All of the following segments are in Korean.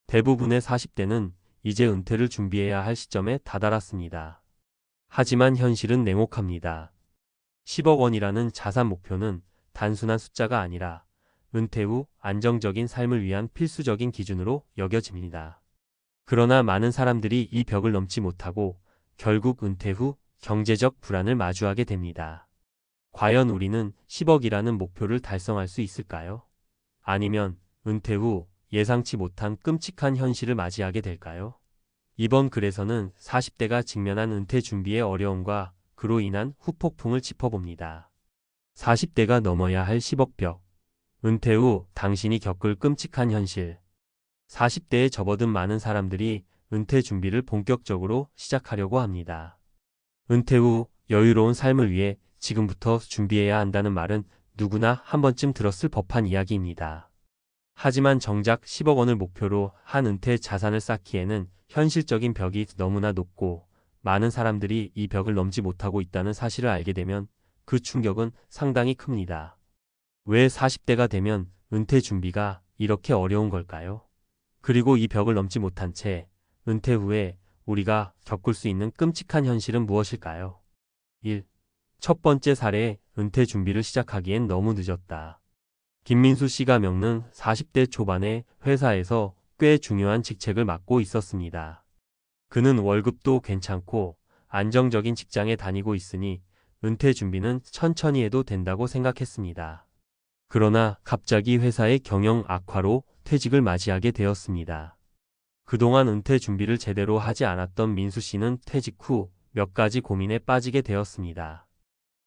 대부분의 40대는 이제 은퇴를 준비해야 할 시점에 다다랐습니다. 하지만 현실은 냉혹합니다. 10억 원이라는 자산 목표는 단순한 숫자가 아니라 은퇴 후 안정적인 삶을 위한 필수적인 기준으로 여겨집니다. 그러나 많은 사람들이 이 벽을 넘지 못하고 결국 은퇴 후 경제적 불안을 마주하게 됩니다. 과연 우리는 10억이라는 목표를 달성할 수 있을까요? 아니면 은퇴 후 예상치 못한 끔찍한 현실을 맞이하게 될까요? 이번 글에서는 40대가 직면한 은퇴 준비의 어려움과 그로 인한 후폭풍을 짚어봅니다. 40대가 넘어야 할 10억 벽. 은퇴 후 당신이 겪을 끔찍한 현실. 40대에 접어든 많은 사람들이 은퇴 준비를 본격적으로 시작하려고 합니다. 은퇴 후 여유로운 삶을 위해 지금부터 준비해야 한다는 말은 누구나 한 번쯤 들었을 법한 이야기입니다. 하지만 정작 10억 원을 목표로 한 은퇴 자산을 쌓기에는 현실적인 벽이 너무나 높고 많은 사람들이 이 벽을 넘지 못하고 있다는 사실을 알게 되면 그 충격은 상당히 큽니다. 왜 40대가 되면 은퇴 준비가 이렇게 어려운 걸까요? 그리고 이 벽을 넘지 못한 채 은퇴 후에 우리가 겪을 수 있는 끔찍한 현실은 무엇일까요? 1. 첫 번째 사례, 은퇴 준비를 시작하기엔 너무 늦었다. 김민수 씨가 겪는 40대 초반에 회사에서 꽤 중요한 직책을 맡고 있었습니다. 그는 월급도 괜찮고 안정적인 직장에 다니고 있으니 은퇴 준비는 천천히 해도 된다고 생각했습니다. 그러나 갑자기 회사의 경영 악화로 퇴직을 맞이하게 되었습니다. 그동안 은퇴 준비를 제대로 하지 않았던 민수 씨는 퇴직 후 몇 가지 고민에 빠지게 되었습니다.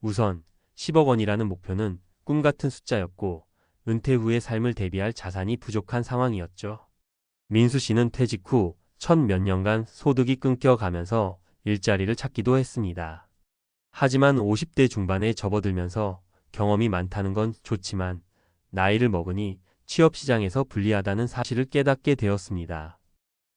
우선 10억 원이라는 목표는 꿈 같은 숫자였고 은퇴 후의 삶을 대비할 자산이 부족한 상황이었죠. 민수 씨는 퇴직 후 첫 몇 년간 소득이 끊겨가면서 일자리를 찾기도 했습니다. 하지만 50대 중반에 접어들면서 경험이 많다는 건 좋지만 나이를 먹으니 취업 시장에서 불리하다는 사실을 깨닫게 되었습니다.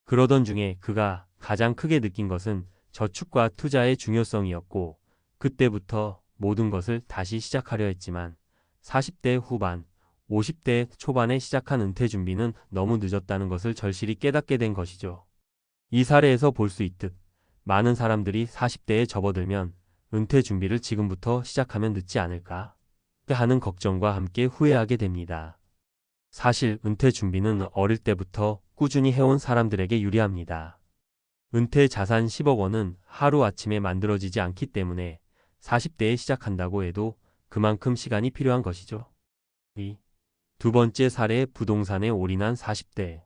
그러던 중에 그가 가장 크게 느낀 것은 저축과 투자의 중요성이었고 그때부터 모든 것을 다시 시작하려 했지만 40대 후반, 50대 초반에 시작한 은퇴 준비는 너무 늦었다는 것을 절실히 깨닫게 된 것이죠. 이 사례에서 볼 수 있듯 많은 사람들이 40대에 접어들면 은퇴 준비를 지금부터 시작하면 늦지 않을까 하는 걱정과 함께 후회하게 됩니다. 사실 은퇴 준비는 어릴 때부터 꾸준히 해온 사람들에게 유리합니다. 은퇴 자산 10억 원은 하루아침에 만들어지지 않기 때문에 40대에 시작한다고 해도 그만큼 시간이 필요한 것이죠. 2. 두 번째 사례, 부동산에 올인한 40대.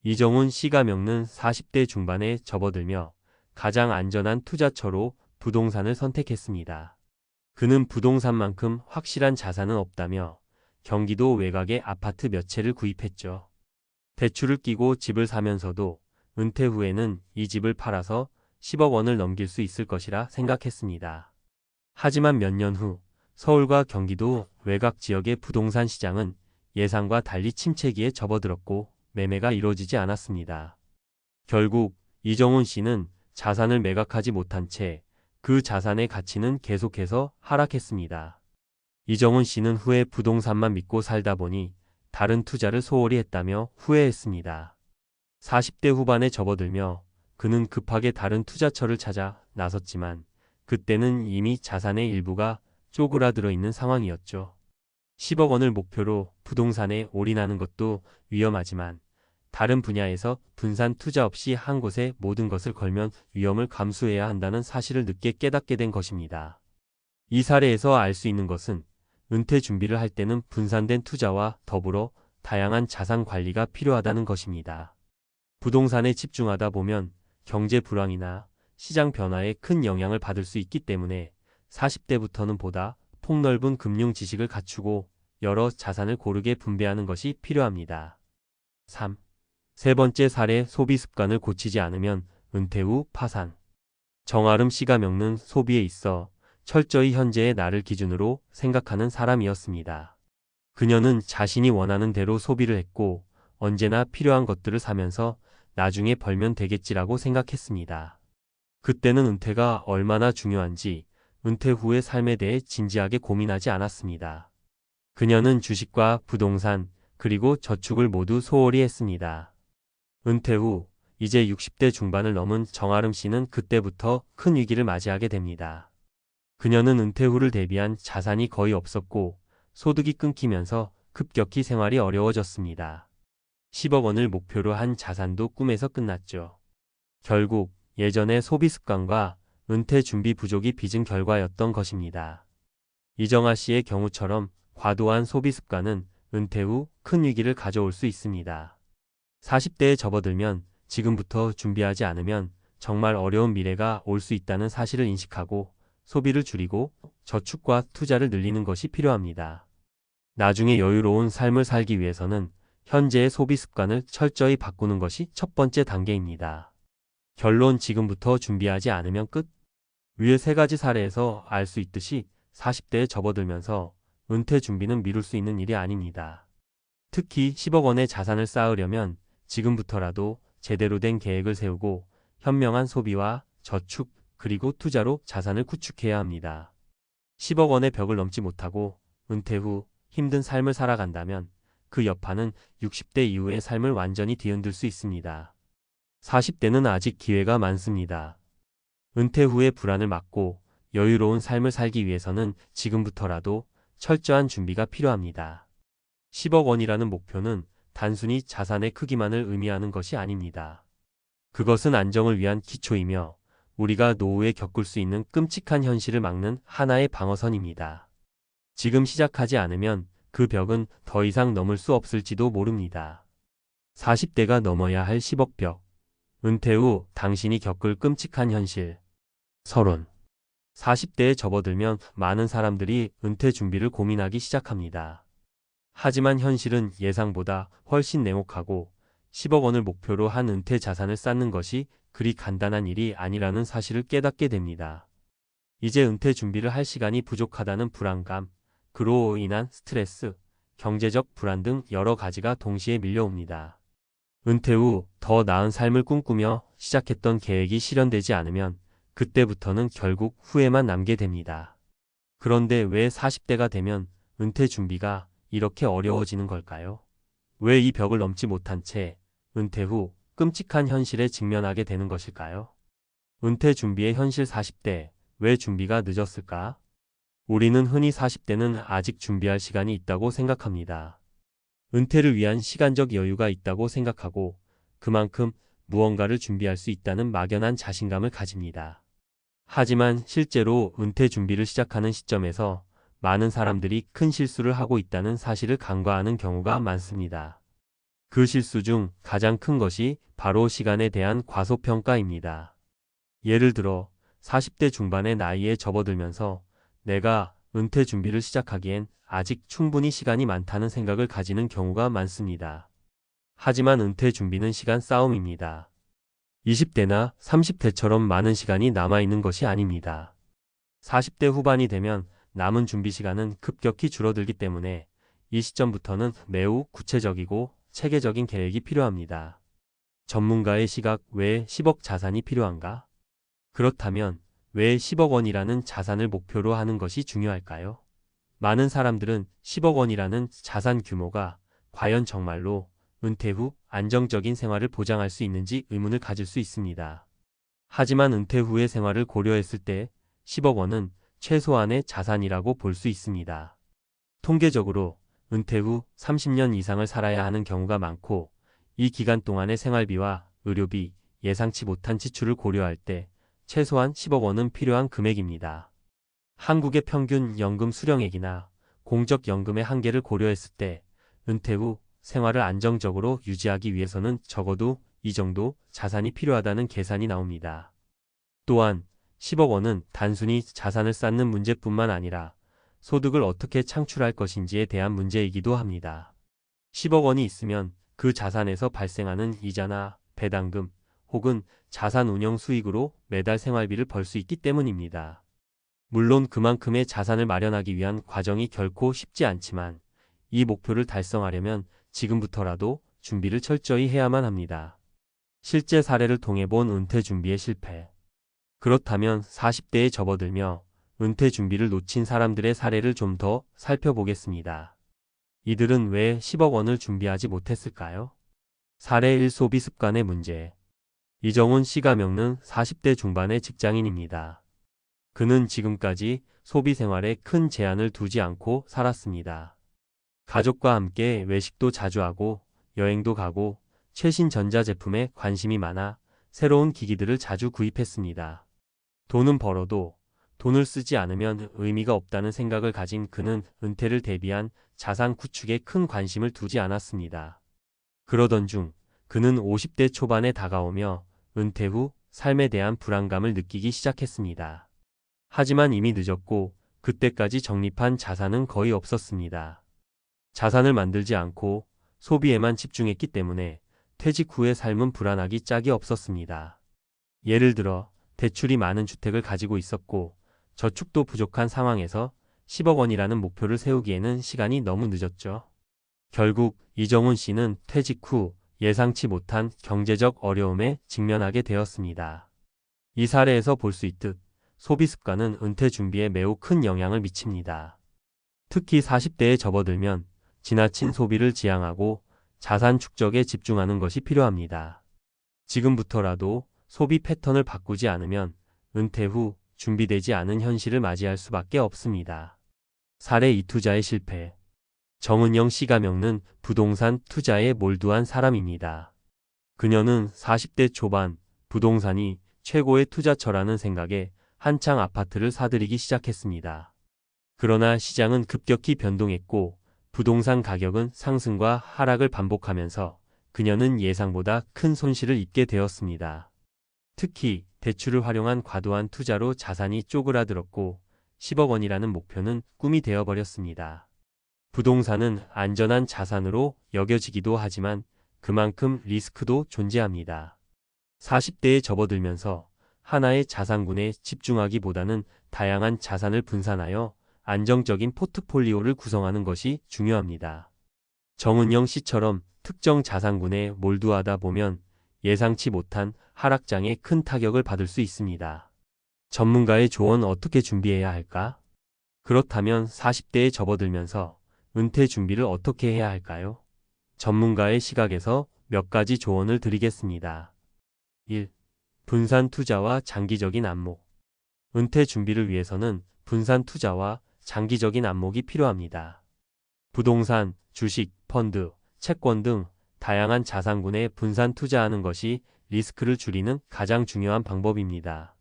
이정훈 씨가 겪는 40대 중반에 접어들며 가장 안전한 투자처로 부동산을 선택했습니다. 그는 부동산만큼 확실한 자산은 없다며 경기도 외곽의 아파트 몇 채를 구입했죠. 대출을 끼고 집을 사면서도 은퇴 후에는 이 집을 팔아서 10억 원을 넘길 수 있을 것이라 생각했습니다. 하지만 몇 년 후 서울과 경기도 외곽 지역의 부동산 시장은 예상과 달리 침체기에 접어들었고 매매가 이루어지지 않았습니다. 결국 이정훈 씨는 자산을 매각하지 못한 채 그 자산의 가치는 계속해서 하락했습니다. 이정훈 씨는 후에 부동산만 믿고 살다 보니 다른 투자를 소홀히 했다며 후회했습니다. 40대 후반에 접어들며 그는 급하게 다른 투자처를 찾아 나섰지만 그때는 이미 자산의 일부가 쪼그라들어 있는 상황이었죠. 10억 원을 목표로 부동산에 올인하는 것도 위험하지만 다른 분야에서 분산 투자 없이 한 곳에 모든 것을 걸면 위험을 감수해야 한다는 사실을 늦게 깨닫게 된 것입니다. 이 사례에서 알 수 있는 것은 은퇴 준비를 할 때는 분산된 투자와 더불어 다양한 자산 관리가 필요하다는 것입니다. 부동산에 집중하다 보면 경제 불황이나 시장 변화에 큰 영향을 받을 수 있기 때문에 40대부터는 보다 폭넓은 금융 지식을 갖추고 여러 자산을 고르게 분배하는 것이 필요합니다. 3. 세 번째 사례, 소비 습관을 고치지 않으면 은퇴 후 파산. 정아름 씨가 겪는 소비에 있어 철저히 현재의 나를 기준으로 생각하는 사람이었습니다. 그녀는 자신이 원하는 대로 소비를 했고 언제나 필요한 것들을 사면서 나중에 벌면 되겠지라고 생각했습니다. 그때는 은퇴가 얼마나 중요한지 은퇴 후의 삶에 대해 진지하게 고민하지 않았습니다. 그녀는 주식과 부동산 그리고 저축을 모두 소홀히 했습니다. 은퇴 후 이제 60대 중반을 넘은 정아름 씨는 그때부터 큰 위기를 맞이하게 됩니다. 그녀는 은퇴 후를 대비한 자산이 거의 없었고 소득이 끊기면서 급격히 생활이 어려워졌습니다. 10억 원을 목표로 한 자산도 꿈에서 끝났죠. 결국 예전의 소비 습관과 은퇴 준비 부족이 빚은 결과였던 것입니다. 이정아 씨의 경우처럼 과도한 소비 습관은 은퇴 후 큰 위기를 가져올 수 있습니다. 40대에 접어들면 지금부터 준비하지 않으면 정말 어려운 미래가 올 수 있다는 사실을 인식하고 소비를 줄이고 저축과 투자를 늘리는 것이 필요합니다. 나중에 여유로운 삶을 살기 위해서는 현재의 소비 습관을 철저히 바꾸는 것이 첫 번째 단계입니다. 결론 지금부터 준비하지 않으면 끝. 위의 세 가지 사례에서 알 수 있듯이 40대에 접어들면서 은퇴 준비는 미룰 수 있는 일이 아닙니다. 특히 10억 원의 자산을 쌓으려면 지금부터라도 제대로 된 계획을 세우고 현명한 소비와 저축 그리고 투자로 자산을 구축해야 합니다. 10억 원의 벽을 넘지 못하고 은퇴 후 힘든 삶을 살아간다면 그 여파는 60대 이후의 삶을 완전히 뒤흔들 수 있습니다. 40대는 아직 기회가 많습니다. 은퇴 후의 불안을 막고 여유로운 삶을 살기 위해서는 지금부터라도 철저한 준비가 필요합니다. 10억 원이라는 목표는 단순히 자산의 크기만을 의미하는 것이 아닙니다. 그것은 안정을 위한 기초이며 우리가 노후에 겪을 수 있는 끔찍한 현실을 막는 하나의 방어선입니다. 지금 시작하지 않으면 그 벽은 더 이상 넘을 수 없을지도 모릅니다. 40대가 넘어야 할 10억 벽. 은퇴 후 당신이 겪을 끔찍한 현실. 서론. 40대에 접어들면 많은 사람들이 은퇴 준비를 고민하기 시작합니다. 하지만 현실은 예상보다 훨씬 냉혹하고 10억 원을 목표로 한 은퇴 자산을 쌓는 것이 그리 간단한 일이 아니라는 사실을 깨닫게 됩니다. 이제 은퇴 준비를 할 시간이 부족하다는 불안감, 그로 인한 스트레스, 경제적 불안 등 여러 가지가 동시에 밀려옵니다. 은퇴 후 더 나은 삶을 꿈꾸며 시작했던 계획이 실현되지 않으면 그때부터는 결국 후회만 남게 됩니다. 그런데 왜 40대가 되면 은퇴 준비가 이렇게 어려워지는 걸까요? 왜 이 벽을 넘지 못한 채 은퇴 후 끔찍한 현실에 직면하게 되는 것일까요? 은퇴 준비의 현실 40대, 왜 준비가 늦었을까? 우리는 흔히 40대는 아직 준비할 시간이 있다고 생각합니다. 은퇴를 위한 시간적 여유가 있다고 생각하고 그만큼 무언가를 준비할 수 있다는 막연한 자신감을 가집니다. 하지만 실제로 은퇴 준비를 시작하는 시점에서 많은 사람들이 큰 실수를 하고 있다는 사실을 간과하는 경우가 많습니다. 그 실수 중 가장 큰 것이 바로 시간에 대한 과소평가입니다. 예를 들어 40대 중반의 나이에 접어들면서 내가 은퇴 준비를 시작하기엔 아직 충분히 시간이 많다는 생각을 가지는 경우가 많습니다. 하지만 은퇴 준비는 시간 싸움입니다. 20대나 30대처럼 많은 시간이 남아있는 것이 아닙니다. 40대 후반이 되면 남은 준비 시간은 급격히 줄어들기 때문에 이 시점부터는 매우 구체적이고 체계적인 계획이 필요합니다. 전문가의 시각, 왜 10억 자산이 필요한가? 그렇다면 왜 10억 원이라는 자산을 목표로 하는 것이 중요할까요? 많은 사람들은 10억 원이라는 자산 규모가 과연 정말로 은퇴 후 안정적인 생활을 보장할 수 있는지 의문을 가질 수 있습니다. 하지만 은퇴 후의 생활을 고려했을 때 10억 원은 최소한의 자산이라고 볼 수 있습니다. 통계적으로 은퇴 후 30년 이상을 살아야 하는 경우가 많고 이 기간 동안의 생활비와 의료비, 예상치 못한 지출을 고려할 때 최소한 10억 원은 필요한 금액입니다. 한국의 평균 연금 수령액이나 공적연금의 한계를 고려했을 때 은퇴 후 생활을 안정적으로 유지하기 위해서는 적어도 이 정도 자산이 필요하다는 계산이 나옵니다. 또한 10억 원은 단순히 자산을 쌓는 문제뿐만 아니라 소득을 어떻게 창출할 것인지에 대한 문제이기도 합니다. 10억 원이 있으면 그 자산에서 발생하는 이자나 배당금 혹은 자산 운영 수익으로 매달 생활비를 벌 수 있기 때문입니다. 물론 그만큼의 자산을 마련하기 위한 과정이 결코 쉽지 않지만 이 목표를 달성하려면 지금부터라도 준비를 철저히 해야만 합니다. 실제 사례를 통해 본 은퇴 준비의 실패. 그렇다면 40대에 접어들며 은퇴 준비를 놓친 사람들의 사례를 좀 더 살펴보겠습니다. 이들은 왜 10억 원을 준비하지 못했을까요? 사례 1 소비 습관의 문제. 이정훈 씨가 겪는 40대 중반의 직장인입니다. 그는 지금까지 소비 생활에 큰 제한을 두지 않고 살았습니다. 가족과 함께 외식도 자주 하고 여행도 가고 최신 전자제품에 관심이 많아 새로운 기기들을 자주 구입했습니다. 돈은 벌어도 돈을 쓰지 않으면 의미가 없다는 생각을 가진 그는 은퇴를 대비한 자산 구축에 큰 관심을 두지 않았습니다. 그러던 중 그는 50대 초반에 다가오며 은퇴 후 삶에 대한 불안감을 느끼기 시작했습니다. 하지만 이미 늦었고 그때까지 적립한 자산은 거의 없었습니다. 자산을 만들지 않고 소비에만 집중했기 때문에 퇴직 후의 삶은 불안하기 짝이 없었습니다. 예를 들어 대출이 많은 주택을 가지고 있었고 저축도 부족한 상황에서 10억 원이라는 목표를 세우기에는 시간이 너무 늦었죠. 결국 이정훈 씨는 퇴직 후 예상치 못한 경제적 어려움에 직면하게 되었습니다. 이 사례에서 볼 수 있듯 소비 습관은 은퇴 준비에 매우 큰 영향을 미칩니다. 특히 40대에 접어들면 지나친 소비를 지양하고 자산 축적에 집중하는 것이 필요합니다. 지금부터라도 소비 패턴을 바꾸지 않으면 은퇴 후 준비되지 않은 현실을 맞이할 수밖에 없습니다. 사례 2 투자의 실패. 정은영 씨가 겪는 부동산 투자에 몰두한 사람입니다. 그녀는 40대 초반 부동산이 최고의 투자처라는 생각에 한창 아파트를 사들이기 시작했습니다. 그러나 시장은 급격히 변동했고 부동산 가격은 상승과 하락을 반복하면서 그녀는 예상보다 큰 손실을 입게 되었습니다. 특히 대출을 활용한 과도한 투자로 자산이 쪼그라들었고 10억 원이라는 목표는 꿈이 되어버렸습니다. 부동산은 안전한 자산으로 여겨지기도 하지만 그만큼 리스크도 존재합니다. 40대에 접어들면서 하나의 자산군에 집중하기보다는 다양한 자산을 분산하여 안정적인 포트폴리오를 구성하는 것이 중요합니다. 정은영 씨처럼 특정 자산군에 몰두하다 보면 예상치 못한 하락장에 큰 타격을 받을 수 있습니다. 전문가의 조언 어떻게 준비해야 할까? 그렇다면 40대에 접어들면서 은퇴 준비를 어떻게 해야 할까요? 전문가의 시각에서 몇 가지 조언을 드리겠습니다. 1. 분산 투자와 장기적인 안목. 은퇴 준비를 위해서는 분산 투자와 장기적인 안목이 필요합니다. 부동산, 주식, 펀드, 채권 등 다양한 자산군에 분산 투자하는 것이 리스크를 줄이는 가장 중요한 방법입니다.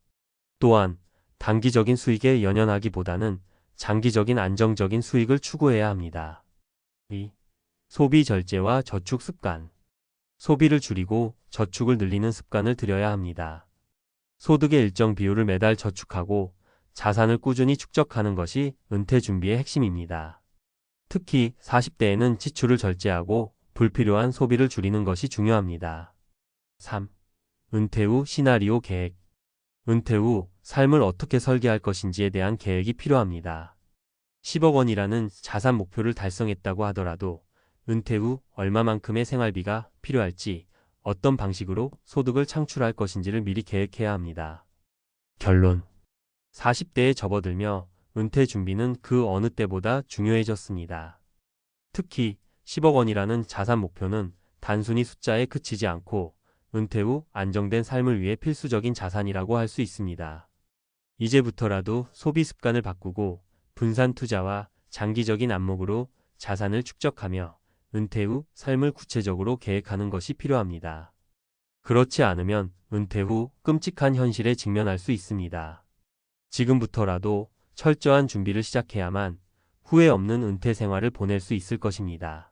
또한 단기적인 수익에 연연하기보다는 장기적인 안정적인 수익을 추구해야 합니다. 2. 소비 절제와 저축 습관. 소비를 줄이고 저축을 늘리는 습관을 들여야 합니다. 소득의 일정 비율을 매달 저축하고 자산을 꾸준히 축적하는 것이 은퇴 준비의 핵심입니다. 특히 40대에는 지출을 절제하고 불필요한 소비를 줄이는 것이 중요합니다. 3. 은퇴 후 시나리오 계획. 은퇴 후 삶을 어떻게 설계할 것인지에 대한 계획이 필요합니다. 10억 원이라는 자산 목표를 달성했다고 하더라도 은퇴 후 얼마만큼의 생활비가 필요할지, 어떤 방식으로 소득을 창출할 것인지를 미리 계획해야 합니다. 결론. 40대에 접어들며 은퇴 준비는 그 어느 때보다 중요해졌습니다. 특히 10억 원이라는 자산 목표는 단순히 숫자에 그치지 않고 은퇴 후 안정된 삶을 위해 필수적인 자산이라고 할 수 있습니다. 이제부터라도 소비 습관을 바꾸고 분산 투자와 장기적인 안목으로 자산을 축적하며 은퇴 후 삶을 구체적으로 계획하는 것이 필요합니다. 그렇지 않으면 은퇴 후 끔찍한 현실에 직면할 수 있습니다. 지금부터라도 철저한 준비를 시작해야만 후회 없는 은퇴 생활을 보낼 수 있을 것입니다.